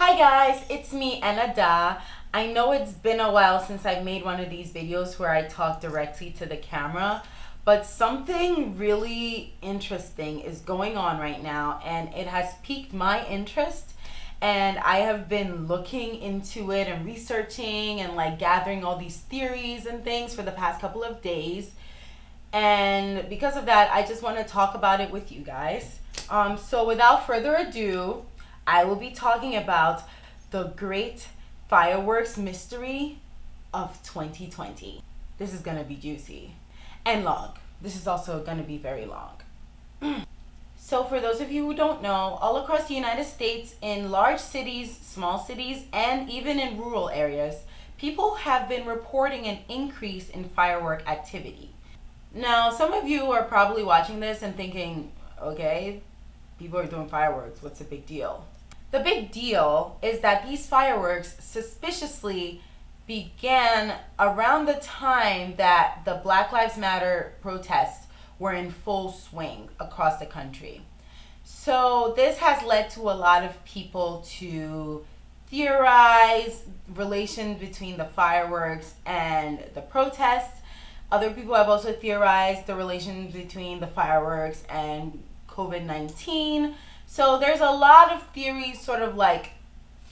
Hi guys, it's me, Anada. I know it's been a while since I've made one of these videos where I talk directly to the camera, but something really interesting is going on right now and it has piqued my interest, and I have been looking into it and researching and like gathering all these theories and things for the past couple of days. And because of that, I just want to talk about it with you guys. So without further ado, I will be talking about the great fireworks mystery of 2020. This is going to be juicy and long. This is also going to be very long. So for those of you who don't know, all across the United States, in large cities, small cities, and even in rural areas, people have been reporting an increase in firework activity. Now, some of you are probably watching this and thinking, okay, people are doing fireworks, what's the big deal? The big deal is that these fireworks suspiciously began around the time that the Black Lives Matter protests were in full swing across the country. So this has led to a lot of people to theorize relation between the fireworks and the protests. Other people have also theorized the relation between the fireworks and COVID-19. So there's a lot of theories sort of like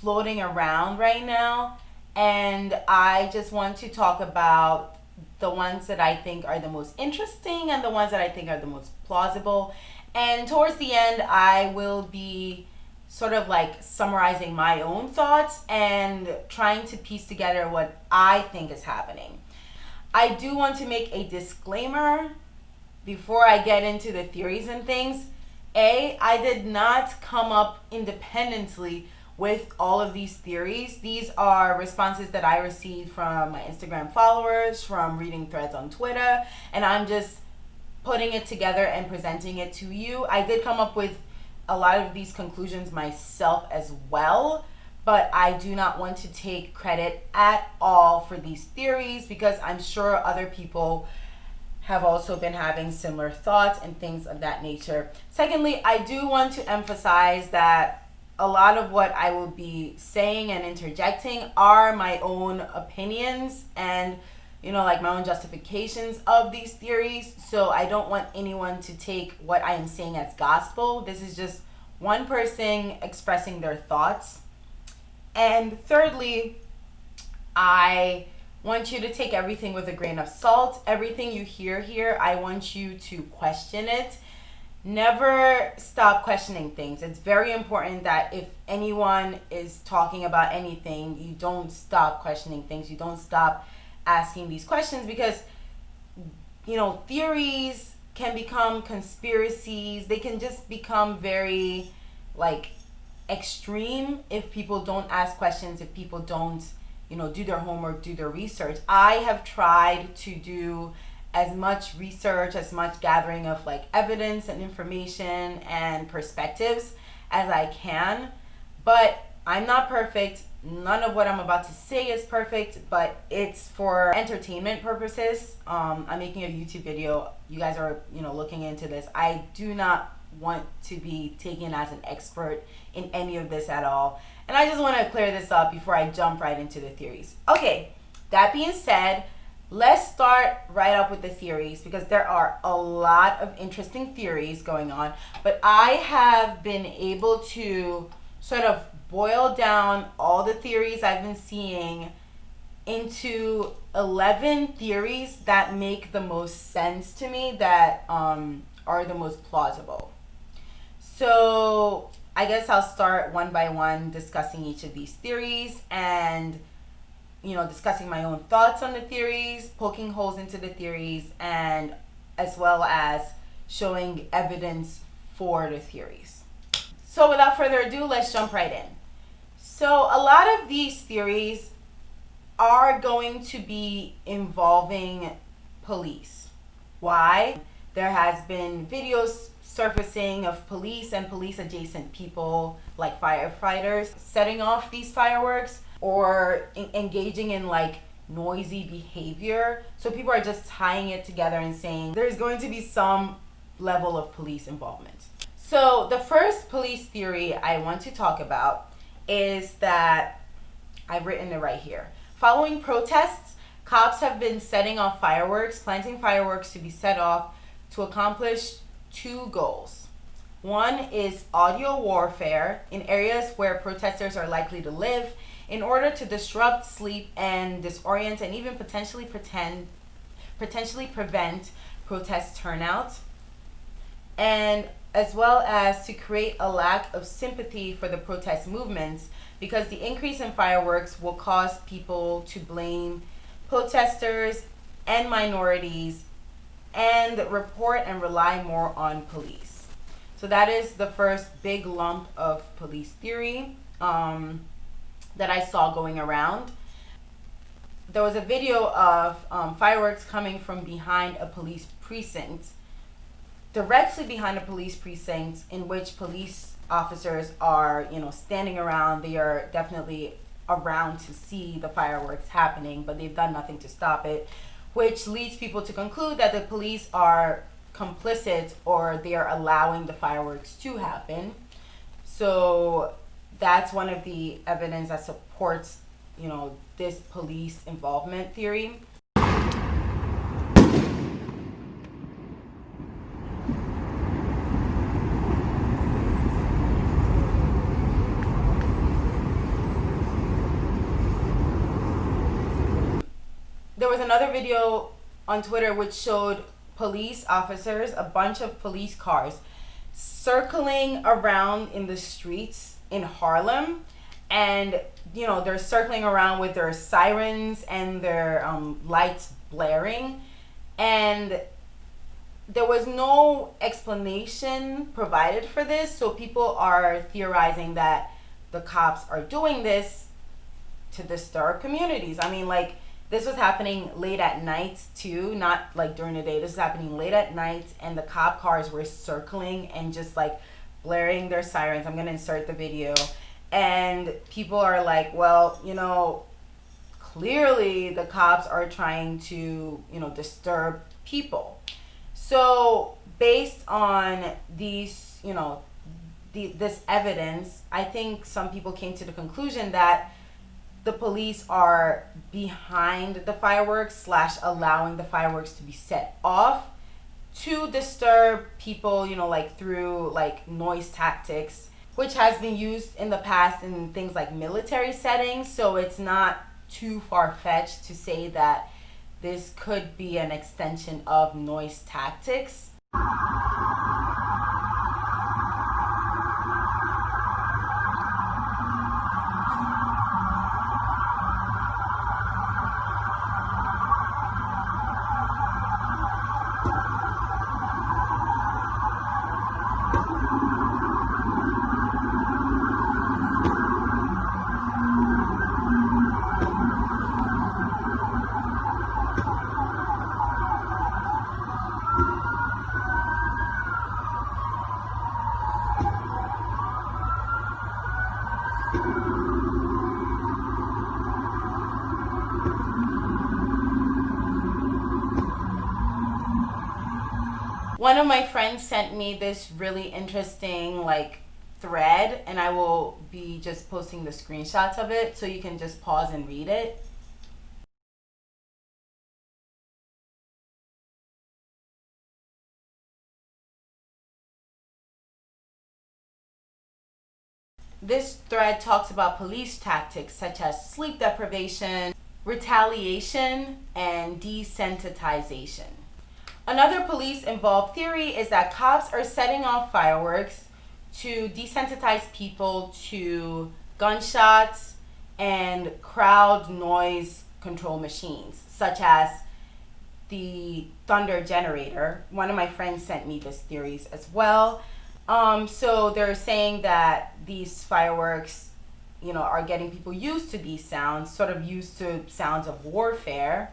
floating around right now. And I just want to talk about the ones that I think are the most interesting and the ones that I think are the most plausible. And towards the end, I will be sort of like summarizing my own thoughts and trying to piece together what I think is happening. I do want to make a disclaimer before I get into the theories and things. I did not come up independently with all of these theories. These are responses that I received from my Instagram followers, from reading threads on Twitter, and I'm just putting it together and presenting it to you. I did come up with a lot of these conclusions myself as well, but I do not want to take credit at all for these theories because I'm sure other people have also been having similar thoughts and things of that nature. Secondly, I do want to emphasize that a lot of what I will be saying and interjecting are my own opinions and, like my own justifications of these theories. So I don't want anyone to take what I am saying as gospel. This is just one person expressing their thoughts. And thirdly, I want you to take everything with a grain of salt. Everything you hear here, I want you to question it. Never stop questioning things. It's very important that if anyone is talking about anything, you don't stop questioning things. You don't stop asking these questions because, theories can become conspiracies. They can just become very, extreme if people don't ask questions, if people don't do their homework, do their research. I have tried to do as much research, as much gathering of evidence and information and perspectives as I can, but I'm not perfect. None of what I'm about to say is perfect, but it's for entertainment purposes. I'm making a YouTube video. You guys are, looking into this. I do not want to be taken as an expert in any of this at all. And I just want to clear this up before I jump right into the theories. Okay, that being said, let's start right up with the theories because there are a lot of interesting theories going on. But I have been able to sort of boil down all the theories I've been seeing into 11 theories that make the most sense to me, that are the most plausible. So I guess I'll start one by one discussing each of these theories and, discussing my own thoughts on the theories, poking holes into the theories, and as well as showing evidence for the theories. So without further ado, let's jump right in. So a lot of these theories are going to be involving police. Why? There has been videos surfacing of police and police adjacent people like firefighters setting off these fireworks or engaging in noisy behavior. So people are just tying it together and saying there's going to be some level of police involvement. So the first police theory I want to talk about is that I've written it right here. Following protests, cops have been setting off fireworks, planting fireworks to be set off to accomplish two goals. One is audio warfare in areas where protesters are likely to live in order to disrupt sleep and disorient and even potentially prevent protest turnout, and as well as to create a lack of sympathy for the protest movements, because the increase in fireworks will cause people to blame protesters and minorities and report and rely more on police. So that is the first big lump of police theory that I saw going around. There was a video of fireworks coming from behind a police precinct, directly behind a police precinct, in which police officers are, standing around. They are definitely around to see the fireworks happening, but they've done nothing to stop it, which leads people to conclude that the police are complicit or they are allowing the fireworks to happen. So that's one of the evidence that supports, this police involvement theory. There was another video on Twitter which showed police officers, a bunch of police cars, circling around in the streets in Harlem, and they're circling around with their sirens and their lights blaring, and there was no explanation provided for this, so people are theorizing that the cops are doing this to disturb communities. I mean, this was happening late at night too, not during the day. This is happening late at night, and the cop cars were circling and just blaring their sirens. I'm gonna insert the video. And people are like, well, clearly the cops are trying to, disturb people. So based on these, this evidence, I think some people came to the conclusion that the police are behind the fireworks / allowing the fireworks to be set off to disturb people, through noise tactics, which has been used in the past in things like military settings. So it's not too far-fetched to say that this could be an extension of noise tactics. One of my friends sent me this really interesting thread, and I will be just posting the screenshots of it so you can just pause and read it. This thread talks about police tactics such as sleep deprivation, retaliation, and desensitization. Another police-involved theory is that cops are setting off fireworks to desensitize people to gunshots and crowd noise control machines, such as the thunder generator. One of my friends sent me this theories as well. So they're saying that these fireworks, are getting people used to these sounds, sort of used to sounds of warfare.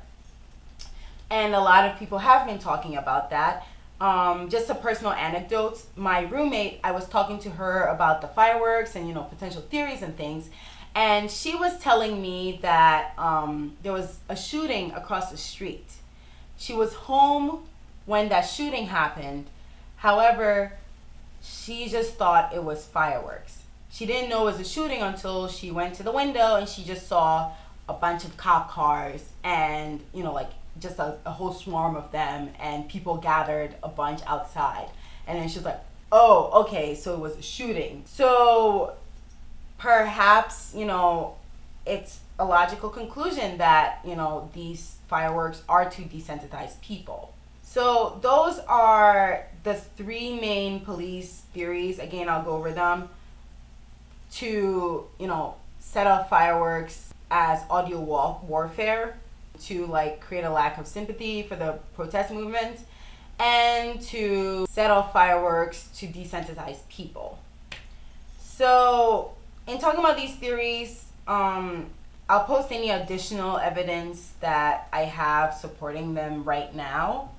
And a lot of people have been talking about that. Just a personal anecdote. My roommate, I was talking to her about the fireworks and, potential theories and things. And she was telling me that there was a shooting across the street. She was home when that shooting happened. However, she just thought it was fireworks. She didn't know it was a shooting until she went to the window and she just saw a bunch of cop cars and, like just a whole swarm of them, and people gathered a bunch outside. And then she was like, oh, okay, so it was a shooting. So perhaps, it's a logical conclusion that, these fireworks are to desensitize people. So those are the three main police theories. Again, I'll go over them. To, set off fireworks as audio warfare, to like create a lack of sympathy for the protest movement, and to set off fireworks to desensitize people. So in talking about these theories, I'll post any additional evidence that I have supporting them right now.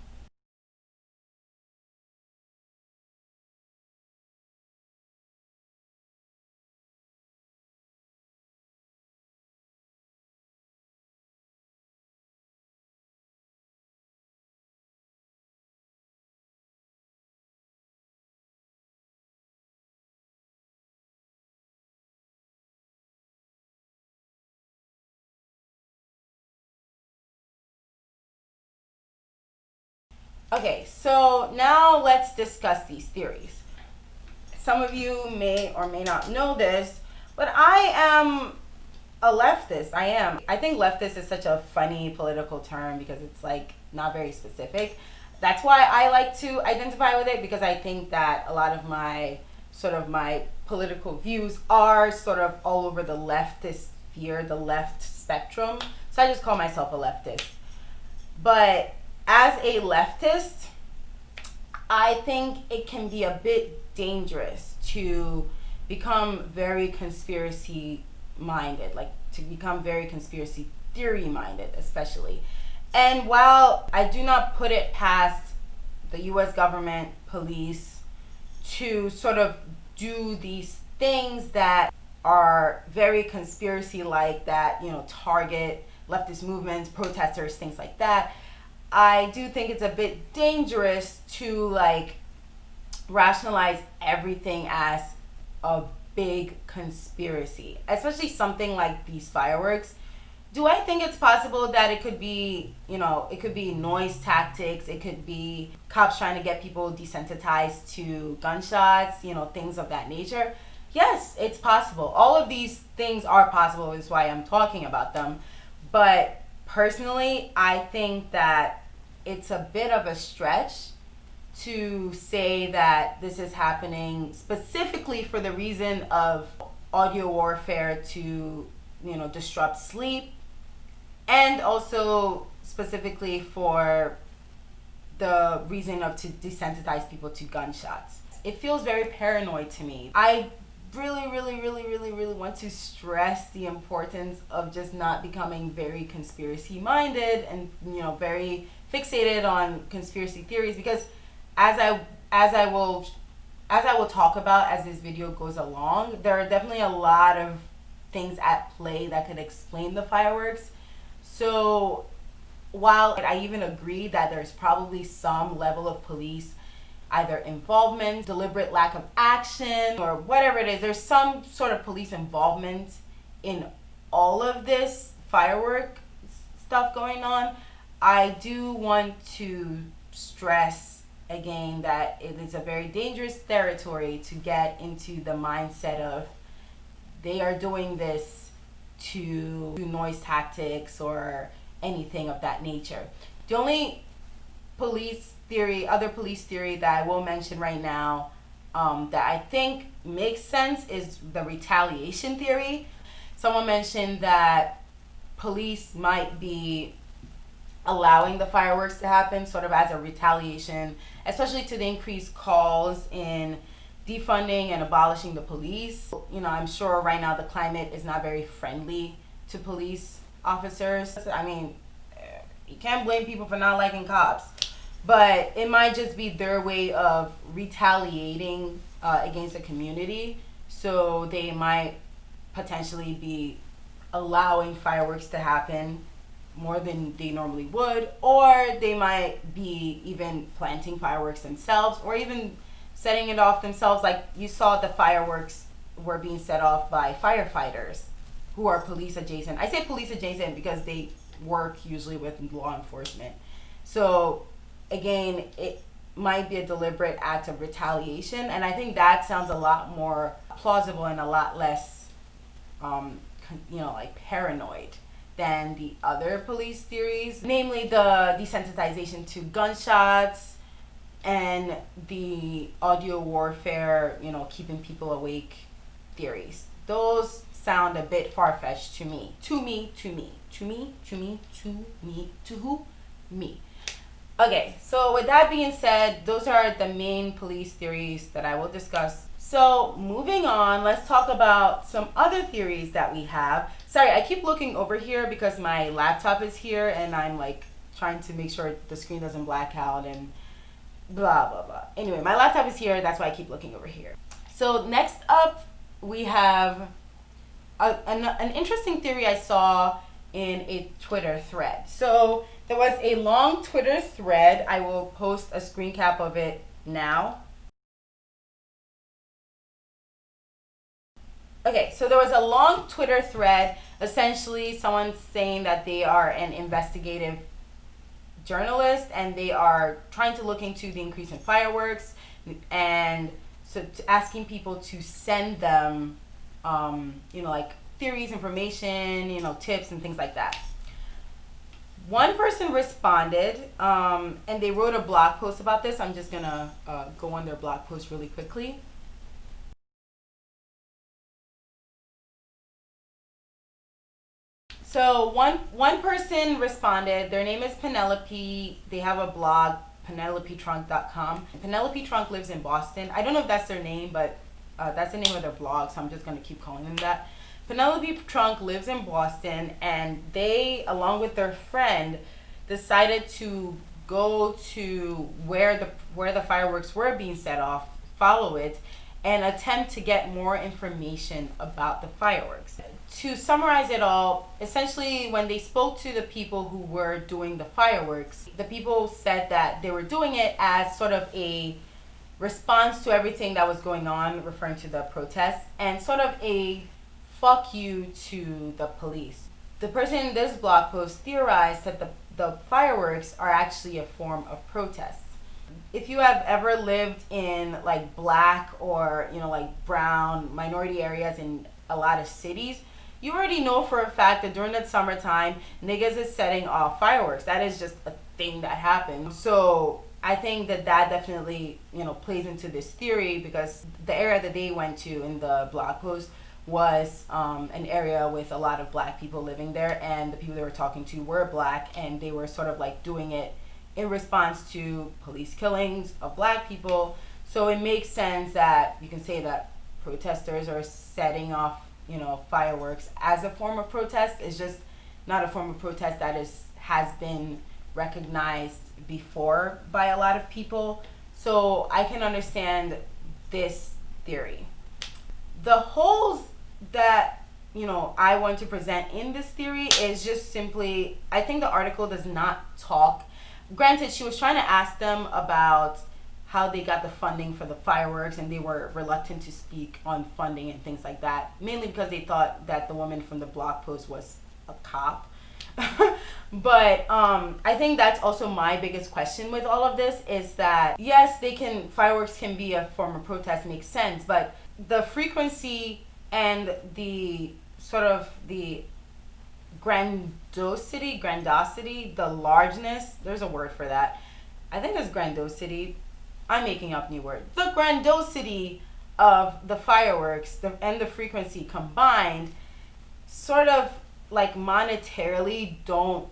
Okay, so now let's discuss these theories. Some of you may or may not know this, but I am a leftist. I think leftist is such a funny political term because it's like not very specific. That's why I like to identify with it, because I think that a lot of my political views are sort of all over the leftist sphere, the left spectrum. So I just call myself a leftist. But as a leftist, I think it can be a bit dangerous to become very conspiracy minded, like to become very conspiracy theory minded, especially. And while I do not put it past the US government, police, to sort of do these things that are very conspiracy like, that, target leftist movements, protesters, things like that, I do think it's a bit dangerous to like rationalize everything as a big conspiracy, especially something like these fireworks. Do I think it's possible that it could be, it could be noise tactics, it could be cops trying to get people desensitized to gunshots, things of that nature? Yes, it's possible. All of these things are possible, is why I'm talking about them. But personally, I think that it's a bit of a stretch to say that this is happening specifically for the reason of audio warfare to, disrupt sleep, and also specifically for the reason of to desensitize people to gunshots. It feels very paranoid to me. I really want to stress the importance of just not becoming very conspiracy minded and, very fixated on conspiracy theories, because as I will talk about as this video goes along, there are definitely a lot of things at play that could explain the fireworks. So while I even agree that there's probably some level of police either involvement, deliberate lack of action, or whatever it is, there's some sort of police involvement in all of this firework stuff going on, I do want to stress again that it is a very dangerous territory to get into the mindset of they are doing this to do noise tactics or anything of that nature. The only other police theory that I will mention right now that I think makes sense is the retaliation theory. Someone mentioned that police might be allowing the fireworks to happen sort of as a retaliation, especially to the increased calls in defunding and abolishing the police. I'm sure right now the climate is not very friendly to police officers. I mean, you can't blame people for not liking cops, but it might just be their way of retaliating against the community. So they might potentially be allowing fireworks to happen more than they normally would, or they might be even planting fireworks themselves, or even setting it off themselves. Like you saw the fireworks were being set off by firefighters who are police adjacent. I say police adjacent because they work usually with law enforcement. So again, it might be a deliberate act of retaliation, and I think that sounds a lot more plausible and a lot less, like paranoid than the other police theories, namely the desensitization to gunshots and the audio warfare, keeping people awake theories. Those sound a bit far-fetched to me. To who? Me. Okay, so with that being said, those are the main police theories that I will discuss. So moving on, let's talk about some other theories that we have. Sorry, I keep looking over here because my laptop is here and I'm like trying to make sure the screen doesn't black out and blah, blah, blah. Anyway, my laptop is here. That's why I keep looking over here. So next up, we have an interesting theory I saw in a Twitter thread. So there was a long Twitter thread. I will post a screen cap of it now. Okay, so there was a long Twitter thread, essentially someone saying that they are an investigative journalist and they are trying to look into the increase in fireworks, and so asking people to send them, like theories, information, tips and things like that. One person responded, and they wrote a blog post about this. I'm just gonna go on their blog post really quickly. So one person responded. Their name is Penelope. They have a blog, penelopetrunk.com. Penelope Trunk lives in Boston. I don't know if that's their name, but that's the name of their blog, so I'm just going to keep calling them that. Penelope Trunk lives in Boston, and they, along with their friend, decided to go to where the fireworks were being set off, follow it, and attempt to get more information about the fireworks. To summarize it all, essentially when they spoke to the people who were doing the fireworks, the people said that they were doing it as sort of a response to everything that was going on, referring to the protests, and sort of a fuck you to the police. The person in this blog post theorized that the fireworks are actually a form of protest. If you have ever lived in like black or like brown minority areas in a lot of cities, you already know for a fact that during the summertime, niggas is setting off fireworks. That is just a thing that happens. So I think that definitely, plays into this theory, because the area that they went to in the blog post was an area with a lot of black people living there, and the people they were talking to were black, and they were sort of like doing it in response to police killings of black people. So it makes sense that you can say that protesters are setting off fireworks as a form of protest. It's just not a form of protest that has been recognized before by a lot of people. So I can understand this theory. The holes that I want to present in this theory is just simply, I think the article does not talk. Granted, she was trying to ask them about how they got the funding for the fireworks, and they were reluctant to speak on funding and things like that, mainly because they thought that the woman from the blog post was a cop. But I think that's also my biggest question with all of this, is that yes, fireworks can be a form of protest, makes sense, but the frequency and the sort of the grandiosity, the largeness, there's a word for that. I think it's grandiosity. I'm making up new words. The grandiosity of the fireworks and the frequency combined sort of like monetarily don't,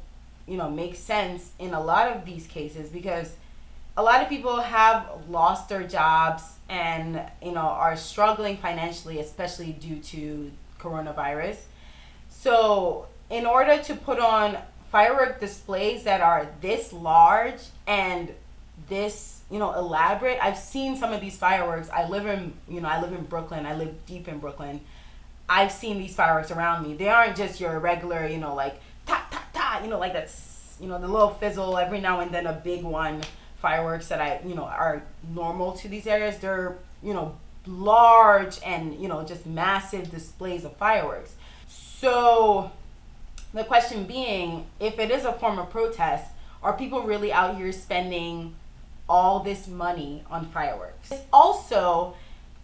make sense in a lot of these cases, because a lot of people have lost their jobs and, are struggling financially, especially due to coronavirus. So in order to put on firework displays that are this large and this, elaborate. I've seen some of these fireworks. I live in Brooklyn. I live deep in Brooklyn. I've seen these fireworks around me. They aren't just your regular, like ta ta ta, like that's, the little fizzle every now and then, a big one fireworks that are normal to these areas. They're, large and, just massive displays of fireworks. So the question being, if it is a form of protest, are people really out here spending all this money on fireworks? Also,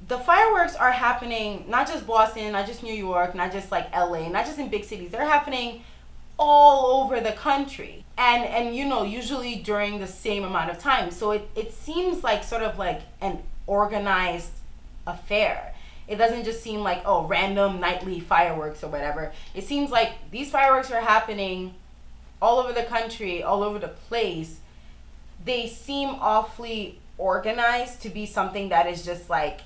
the fireworks are happening not just Boston, not just New York, not just like LA, not just in big cities. They're happening all over the country. And usually during the same amount of time. So it seems like sort of like an organized affair. It doesn't just seem like, oh, random nightly fireworks or whatever. It seems like these fireworks are happening all over the country, all over the place. They seem awfully organized to be something that is just like,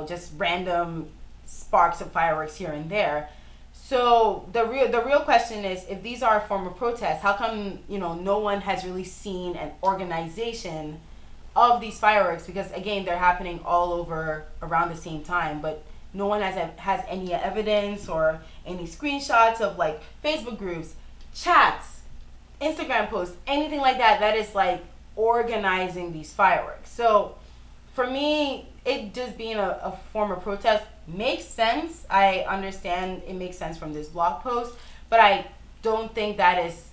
just random sparks of fireworks here and there. So the real question is, if these are a form of protest, how come, no one has really seen an organization of these fireworks? Because again, they're happening all over around the same time, but no one has any evidence or any screenshots of like Facebook groups, chats, Instagram posts, anything like that is like organizing these fireworks. So for me, it just being a form of protest makes sense. I understand it makes sense from this blog post, but I don't think that is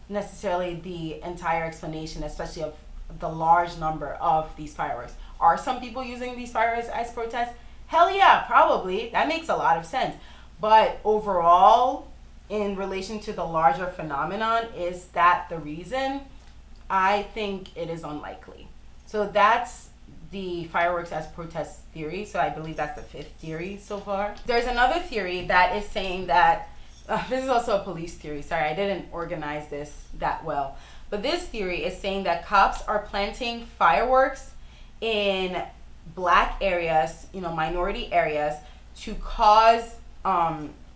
necessarily the entire explanation, especially of the large number of these fireworks. Are some people using these fireworks as protests? Hell yeah, probably. That makes a lot of sense. But overall, in relation to the larger phenomenon, is that the reason? I think it is unlikely. So that's the fireworks as protest theory. So I believe that's the 5th theory so far. There's another theory that is saying that, this is also a police theory. Sorry, I didn't organize this that well. But this theory is saying that cops are planting fireworks in black areas, minority areas, to cause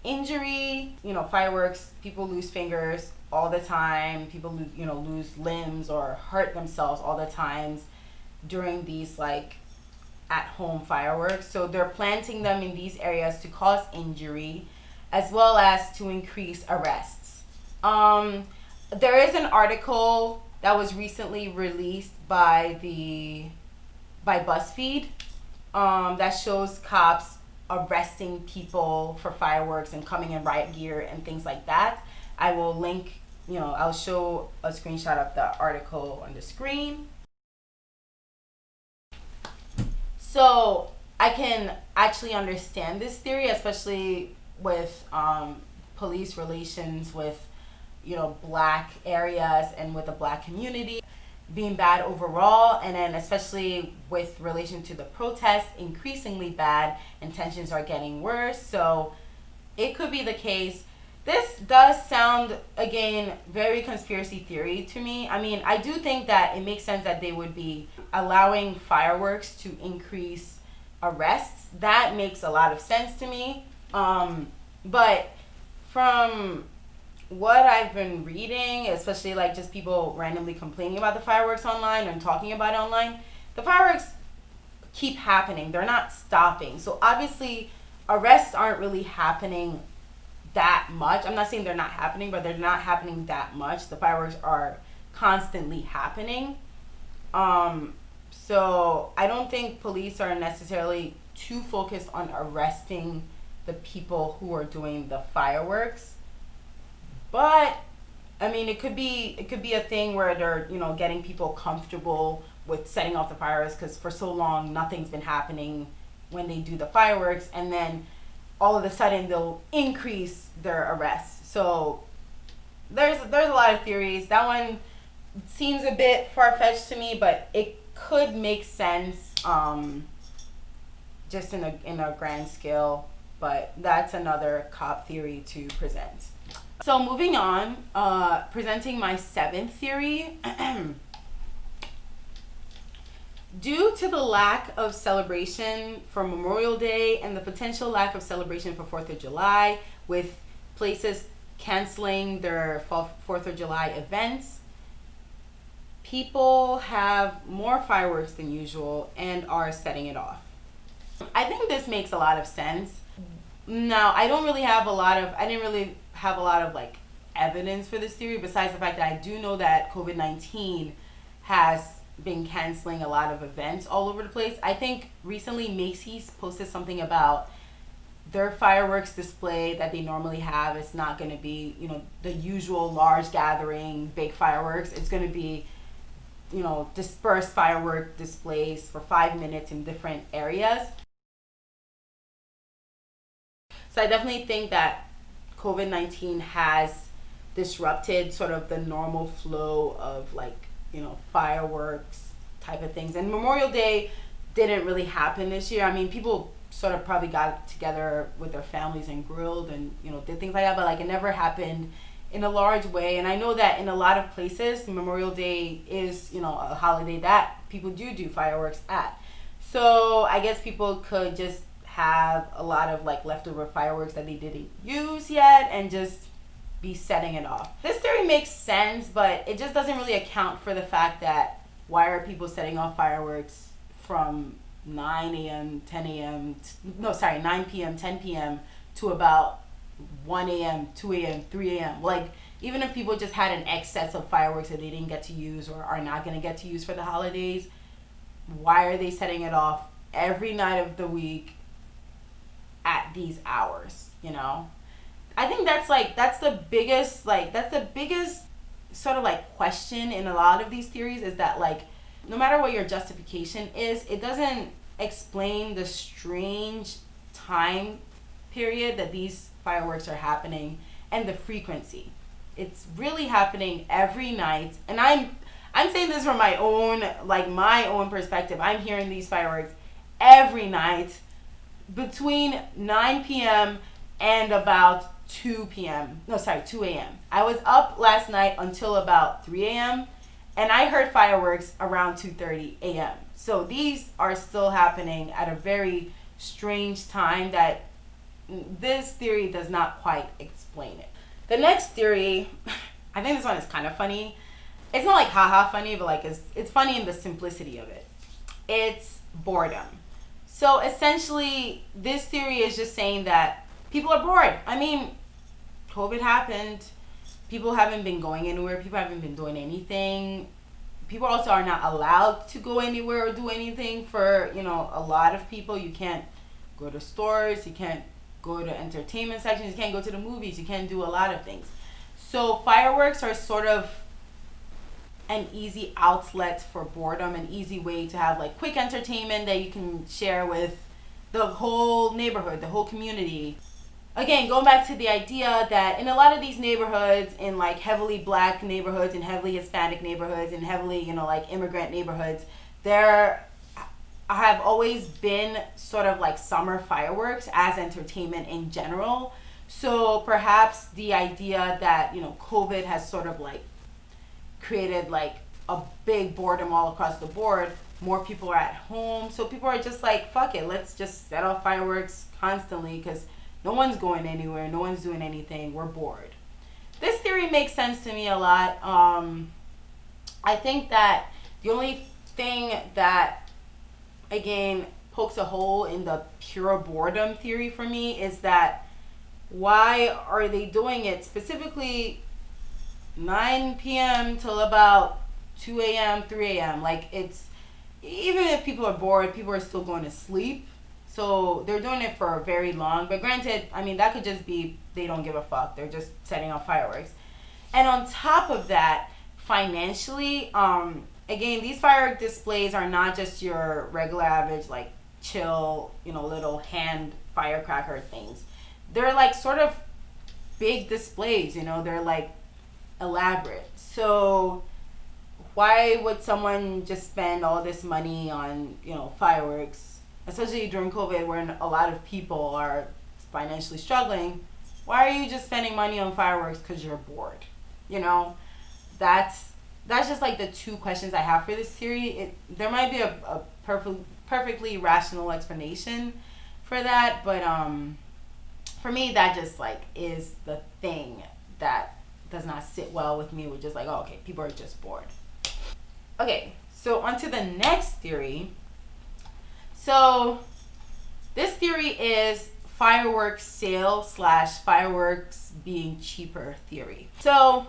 injury. Fireworks, people lose fingers all the time. People lose limbs or hurt themselves all the times during these like at-home fireworks. So they're planting them in these areas to cause injury as well as to increase arrests. There is an article that was recently released by BuzzFeed that shows cops arresting people for fireworks and coming in riot gear and things like that. I will link, I'll show a screenshot of the article on the screen. So I can actually understand this theory, especially with police relations with black areas and with the black community being bad overall, and then especially with relation to the protests, increasingly bad, and tensions are getting worse. So it could be the case. This does sound, again, very conspiracy theory to me. I mean, I do think that it makes sense that they would be allowing fireworks to increase arrests. That makes a lot of sense to me. But from what I've been reading, especially like just people randomly complaining about the fireworks online and talking about it online, the fireworks keep happening. They're not stopping. So obviously arrests aren't really happening that much. I'm not saying they're not happening, but they're not happening that much. The fireworks are constantly happening. So I don't think police are necessarily too focused on arresting the people who are doing the fireworks. But I mean, it could be a thing where they're, getting people comfortable with setting off the fireworks, because for so long nothing's been happening when they do the fireworks, and then all of a sudden they'll increase their arrests. So there's a lot of theories. That one seems a bit far-fetched to me, but it could make sense just in a grand scale. But that's another cop theory to present. So moving on, presenting my 7th theory. Due to the lack of celebration for Memorial Day and the potential lack of celebration for 4th of July, with places canceling their 4th of July events, people have more fireworks than usual and are setting it off. I think this makes a lot of sense. Now, I didn't really have a lot of evidence for this theory, besides the fact that I do know that COVID-19 has been canceling a lot of events all over the place. I think recently Macy's posted something about their fireworks display that they normally have. It's not going to be, the usual large gathering, big fireworks. It's going to be, dispersed firework displays for 5 minutes in different areas. So I definitely think that COVID-19 has disrupted sort of the normal flow of fireworks type of things. And Memorial Day didn't really happen this year. I mean, people sort of probably got together with their families and grilled and, did things like that, but it never happened in a large way. And I know that in a lot of places, Memorial Day is, a holiday that people do fireworks at. So I guess people could just have a lot of leftover fireworks that they didn't use yet and just be setting it off. This theory makes sense, but it just doesn't really account for the fact that why are people setting off fireworks from 9 a.m., 10 a.m., 9 p.m., 10 p.m. to about 1 a.m., 2 a.m., 3 a.m. Even if people just had an excess of fireworks that they didn't get to use or are not going to get to use for the holidays, why are they setting it off every night of the week at these hours, I think that's the biggest sort of question in a lot of these theories, is that no matter what your justification is, it doesn't explain the strange time period that these fireworks are happening and the frequency. It's really happening every night, and I'm saying this from my own perspective. I'm hearing these fireworks every night between 9 p.m. and about 2 a.m. I was up last night until about 3 a.m. and I heard fireworks around 2:30 a.m. So these are still happening at a very strange time that this theory does not quite explain it. The next theory, I think this one is kind of funny. It's not haha funny, but it's funny in the simplicity of it. It's boredom. So essentially, this theory is just saying that people are bored. I mean, COVID happened. People haven't been going anywhere. People haven't been doing anything. People also are not allowed to go anywhere or do anything for, a lot of people. You can't go to stores. You can't go to entertainment sections. You can't go to the movies. You can't do a lot of things. So fireworks are sort of an easy outlet for boredom, an easy way to have quick entertainment that you can share with the whole neighborhood, the whole community. Again, going back to the idea that in a lot of these neighborhoods, in heavily black neighborhoods and heavily Hispanic neighborhoods and heavily, immigrant neighborhoods, there have always been sort of summer fireworks as entertainment in general. So perhaps the idea that, COVID has sort of created a big boredom all across the board. More people are at home, so people are just fuck it, let's just set off fireworks constantly because no one's going anywhere, no one's doing anything, we're bored. This theory makes sense to me a lot. I think that the only thing that again pokes a hole in the pure boredom theory for me is that why are they doing it specifically 9 p.m. till about 2 a.m., 3 a.m. It's, even if people are bored, people are still going to sleep. So they're doing it for very long. But granted, I mean, that could just be they don't give a fuck. They're just setting off fireworks. And on top of that, financially, again, these firework displays are not just your regular average, chill, little hand firecracker things. They're sort of big displays, they're elaborate. So why would someone just spend all this money on, fireworks, especially during COVID when a lot of people are financially struggling? Why are you just spending money on fireworks because you're bored? That's just the two questions I have for this theory. There might be a perfectly rational explanation for that, but for me that just is the thing that does not sit well with me, which is oh, okay, people are just bored. Okay, so on to the next theory. So this theory is fireworks sale / fireworks being cheaper theory. So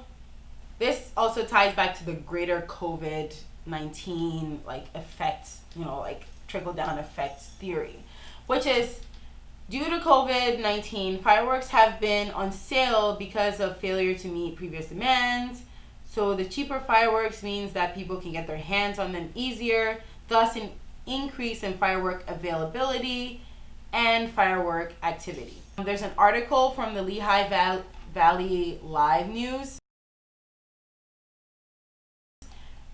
this also ties back to the greater COVID COVID-19 like effects, like trickle down effects theory, which is due to COVID-19, fireworks have been on sale because of failure to meet previous demands. So the cheaper fireworks means that people can get their hands on them easier, thus an increase in firework availability and firework activity. There's an article from the Lehigh Valley Live News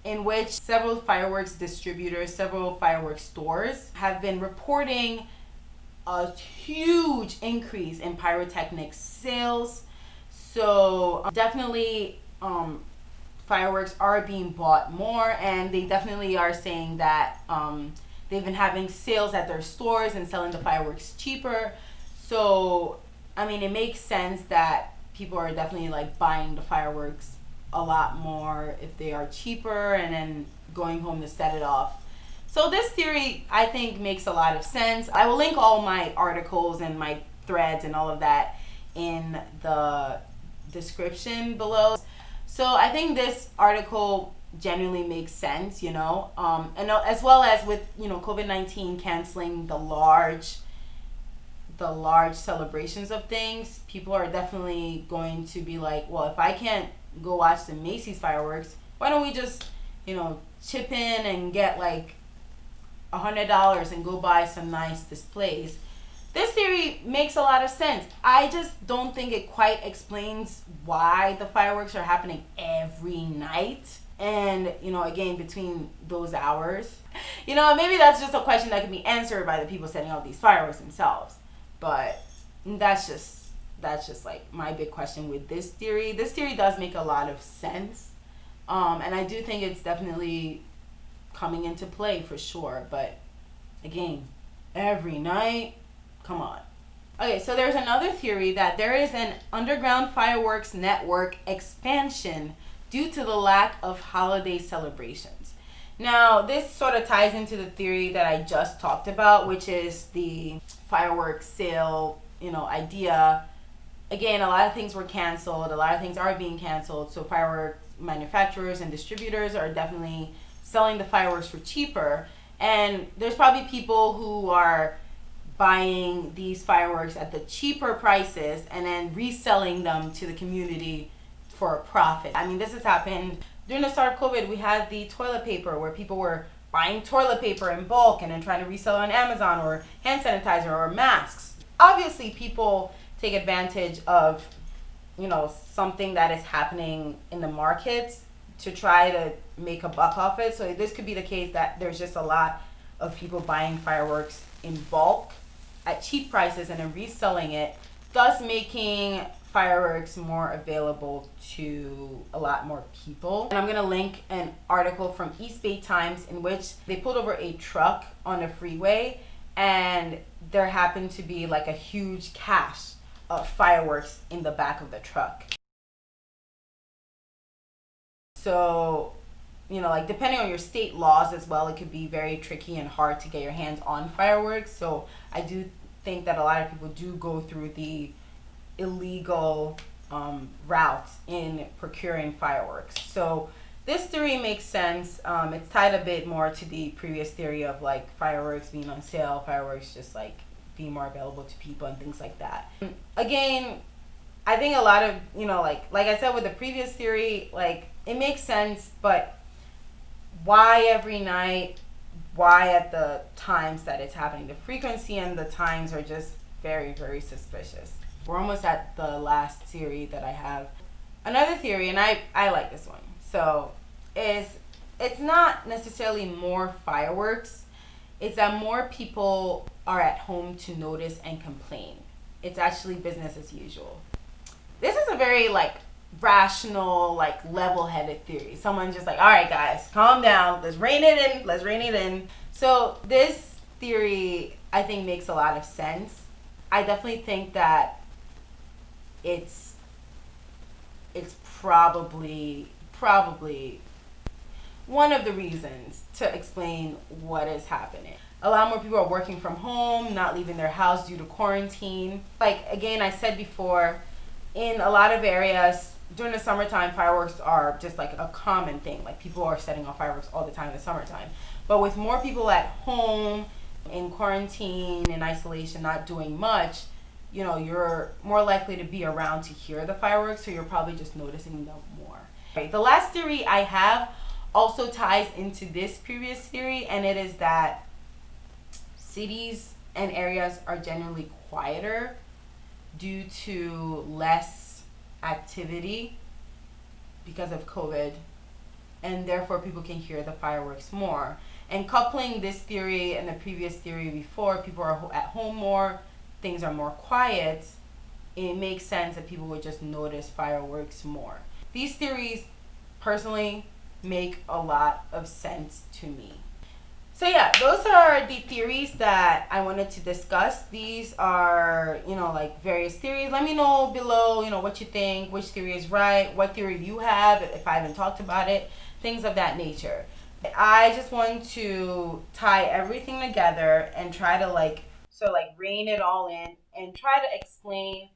in which several fireworks distributors, several fireworks stores have been reporting a huge increase in pyrotechnics sales. So definitely fireworks are being bought more, and they definitely are saying that they've been having sales at their stores and selling the fireworks cheaper. So I mean, it makes sense that people are definitely like buying the fireworks a lot more if they are cheaper and then going home to set it off. So this theory, I think, makes a lot of sense. I will link all my articles and my threads and all of that in the description below. So I think this article genuinely makes sense, and as well as with, COVID-19 canceling the large celebrations of things, people are definitely going to be like, well, if I can't go watch the Macy's fireworks, why don't we just, chip in and get like $100 and go buy some nice displays. This theory makes a lot of sense. I just don't think it quite explains why the fireworks are happening every night and, again, between those hours. Maybe that's just a question that can be answered by the people setting out these fireworks themselves. But that's just like my big question with this theory. This theory does make a lot of sense. And I do think it's definitely coming into play for sure. But again, every night, come on. Okay, so there's another theory that there is an underground fireworks network expansion due to the lack of holiday celebrations. Now, this sort of ties into the theory that I just talked about, which is the fireworks sale, idea. Again, a lot of things were canceled. A lot of things are being canceled. So fireworks manufacturers and distributors are definitely selling the fireworks for cheaper. And there's probably people who are buying these fireworks at the cheaper prices and then reselling them to the community for a profit. I mean, this has happened during the start of COVID. We had the toilet paper where people were buying toilet paper in bulk and then trying to resell on Amazon, or hand sanitizer or masks. Obviously, people take advantage of, something that is happening in the markets to try to make a buck off it. So this could be the case that there's just a lot of people buying fireworks in bulk at cheap prices and then reselling it, thus making fireworks more available to a lot more people. And I'm gonna link an article from East Bay Times in which they pulled over a truck on a freeway and there happened to be like a huge cache of fireworks in the back of the truck. So, like depending on your state laws as well, it could be very tricky and hard to get your hands on fireworks. So I do think that a lot of people do go through the illegal routes in procuring fireworks. So this theory makes sense. It's tied a bit more to the previous theory of like fireworks being on sale, fireworks just like being more available to people and things like that. Again, I think a lot of, like I said with the previous theory, like it makes sense, but why every night? Why at the times that it's happening? The frequency and the times are just very, very suspicious. We're almost at the last theory that I have. Another theory, and I like this one. So it's not necessarily more fireworks. It's that more people are at home to notice and complain. It's actually business as usual. This is a very like rational, like level-headed theory. Someone's just like, all right guys, calm down, let's rein it in. So this theory I think makes a lot of sense. I definitely think that it's probably one of the reasons to explain what is happening. A lot more people are working from home, not leaving their house due to quarantine. Like again, I said before, in a lot of areas, during the summertime, fireworks are just like a common thing. Like people are setting off fireworks all the time in the summertime. But with more people at home, in quarantine, in isolation, not doing much, you're more likely to be around to hear the fireworks, so you're probably just noticing them more. Okay, the last theory I have also ties into this previous theory, and it is that cities and areas are generally quieter due to less activity because of COVID, and therefore people can hear the fireworks more. And coupling this theory and the previous theory before, people are at home more, things are more quiet, it makes sense that people would just notice fireworks more. These theories personally make a lot of sense to me. So yeah, those are the theories that I wanted to discuss. These are, like various theories. Let me know below, what you think, which theory is right, what theory you have, if I haven't talked about it, things of that nature. I just want to tie everything together and try to rein it all in and try to explain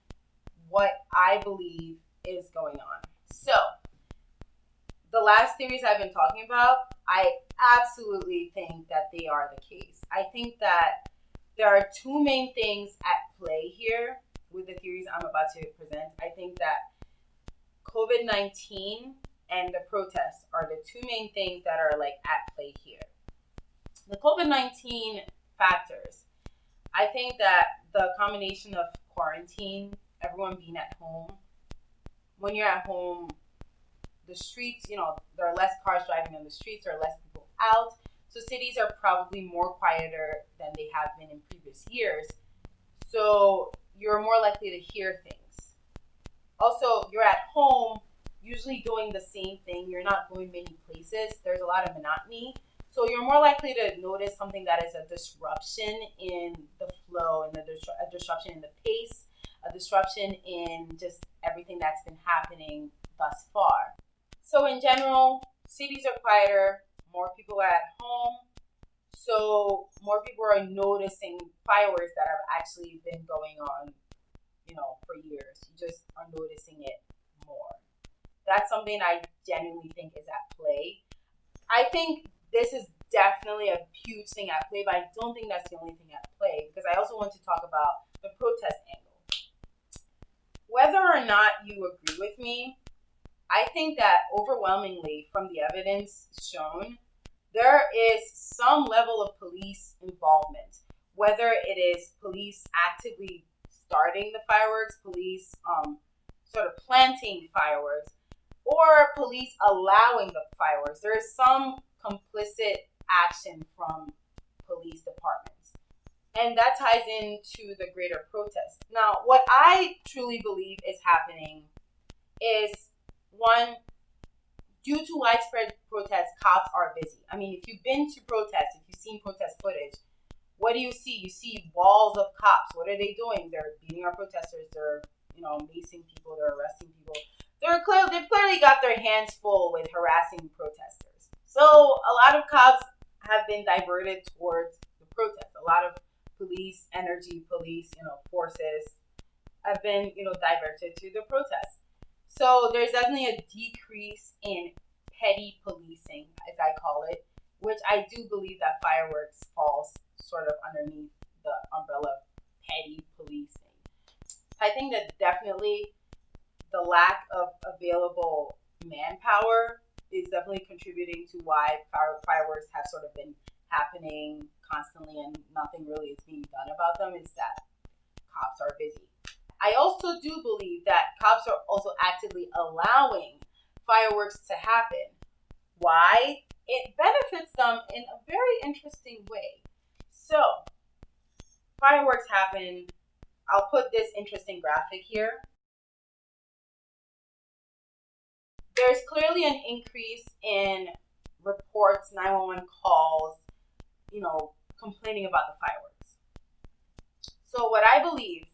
what I believe is going on. So, the last theories I've been talking about, I absolutely think that they are the case. I think that there are two main things at play here with the theories I'm about to present. I think that COVID-19 and the protests are the two main things that are at play here. The COVID-19 factors. I think that the combination of quarantine, everyone being at home, when you're at home, the streets, there are less cars driving on the streets, there are less people out. So cities are probably more quieter than they have been in previous years. So you're more likely to hear things. Also, you're at home, usually doing the same thing. You're not going many places. There's a lot of monotony. So you're more likely to notice something that is a disruption in the flow and a disruption in the pace, a disruption in just everything that's been happening thus far. So in general, cities are quieter, more people are at home, so more people are noticing fireworks that have actually been going on, for years. You just are noticing it more. That's something I genuinely think is at play. I think this is definitely a huge thing at play, but I don't think that's the only thing at play, because I also want to talk about the protest angle. Whether or not you agree with me, I think that overwhelmingly from the evidence shown, there is some level of police involvement, whether it is police actively starting the fireworks, police sort of planting fireworks, or police allowing the fireworks. There is some complicit action from police departments. And that ties into the greater protest. Now, what I truly believe is happening is, one, due to widespread protests, cops are busy. I mean, if you've been to protests, if you've seen protest footage, what do you see? You see walls of cops. What are they doing? They're beating our protesters. They're, macing people. They're arresting people. They've clearly got their hands full with harassing protesters. So a lot of cops have been diverted towards the protest. A lot of police forces have been, diverted to the protest. So there's definitely a decrease in petty policing, as I call it, which I do believe that fireworks falls sort of underneath the umbrella of petty policing. I think that definitely the lack of available manpower is definitely contributing to why fireworks have sort of been happening constantly and nothing really is being done about them, is that cops are busy. I also do believe that cops are also actively allowing fireworks to happen. Why? It benefits them in a very interesting way. So, fireworks happen. I'll put this interesting graphic here. There's clearly an increase in reports, 911 calls, complaining about the fireworks. So what I believe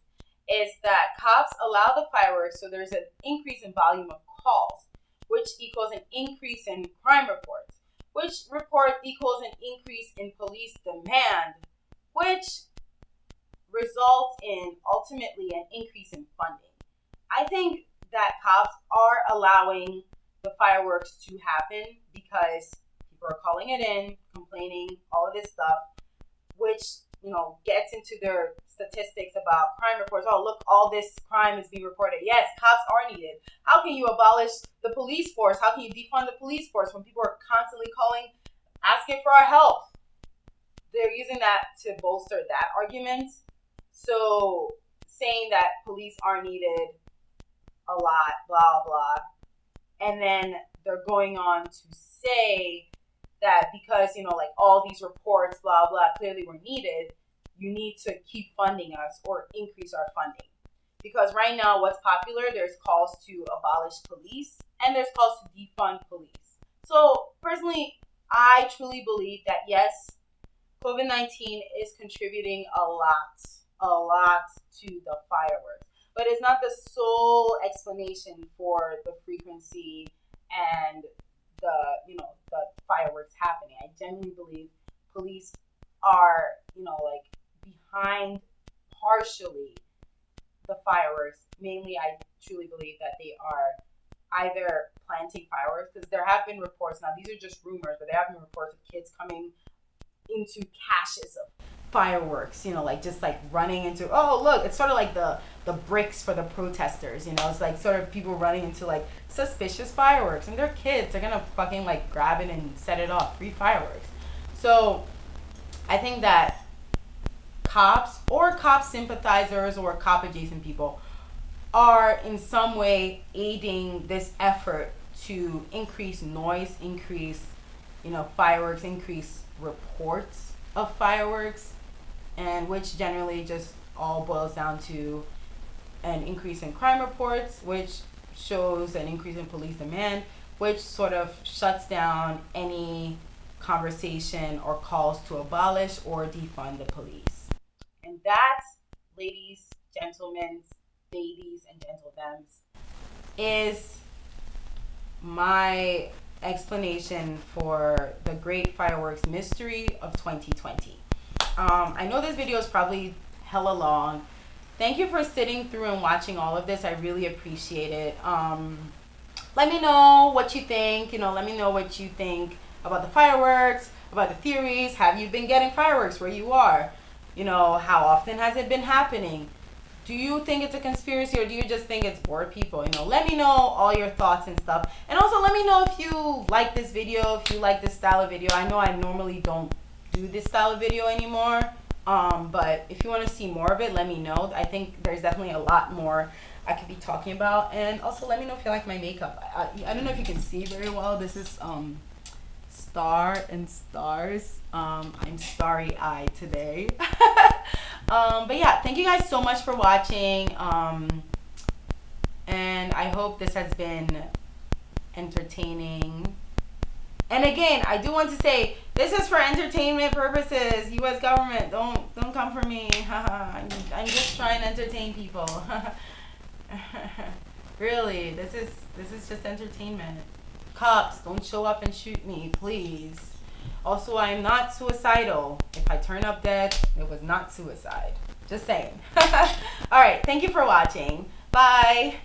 is that cops allow the fireworks, so there's an increase in volume of calls, which equals an increase in crime reports, which report equals an increase in police demand, which results in ultimately an increase in funding. I think that cops are allowing the fireworks to happen because people are calling it in, complaining, all of this stuff, which, you know, gets into their statistics about crime reports. Oh, look, all this crime is being reported. Yes, cops are needed. How can you abolish the police force? How can you defund the police force when people are constantly calling, asking for our help? They're using that to bolster that argument. So saying that police are needed a lot, blah, blah. And then they're going on to say that because, you know, like all these reports, blah, blah, clearly were needed, you need to keep funding us or increase our funding. Because right now, what's popular, there's calls to abolish police and there's calls to defund police. So personally, I truly believe that yes, COVID-19 is contributing a lot to the fireworks. But it's not the sole explanation for the frequency and the fireworks happening. I genuinely believe police are, like behind partially the fireworks. Mainly, I truly believe that they are either planting fireworks, because there have been reports, now these are just rumors, but there have been reports of kids coming into caches of fireworks, just like running into, oh look, it's sort of like the bricks for the protesters, it's like sort of people running into like suspicious fireworks, and they're kids, they're gonna fucking like grab it and set it off, free fireworks. So I think that cops or cop sympathizers or cop adjacent people are in some way aiding this effort to increase noise, increase fireworks, increase reports of fireworks, and which generally just all boils down to an increase in crime reports, which shows an increase in police demand, which sort of shuts down any conversation or calls to abolish or defund the police. And that, ladies, gentlemen, babies, and gentlethems, is my explanation for the Great Fireworks Mystery of 2020. I know this video is probably hella long. Thank you for sitting through and watching all of this. I really appreciate it. Let me know what you think. Let me know what you think about the fireworks, about the theories. Have you been getting fireworks where you are? How often has it been happening? Do you think it's a conspiracy, or do you just think it's bored people? Let me know all your thoughts and stuff. And also let me know if you like this video, if you like this style of video. I know I normally don't do this style of video anymore. But if you want to see more of it, let me know. I think there's definitely a lot more I could be talking about. And also let me know if you like my makeup. I don't know if you can see very well. This is Star and Stars. I'm starry-eyed today. But yeah, thank you guys so much for watching. And I hope this has been entertaining. And again, I do want to say, this is for entertainment purposes. U.S. government, don't come for me. I'm just trying to entertain people. Really, this is just entertainment. Cops, don't show up and shoot me, please. Also, I'm not suicidal. If I turn up dead, it was not suicide. Just saying. All right, thank you for watching. Bye.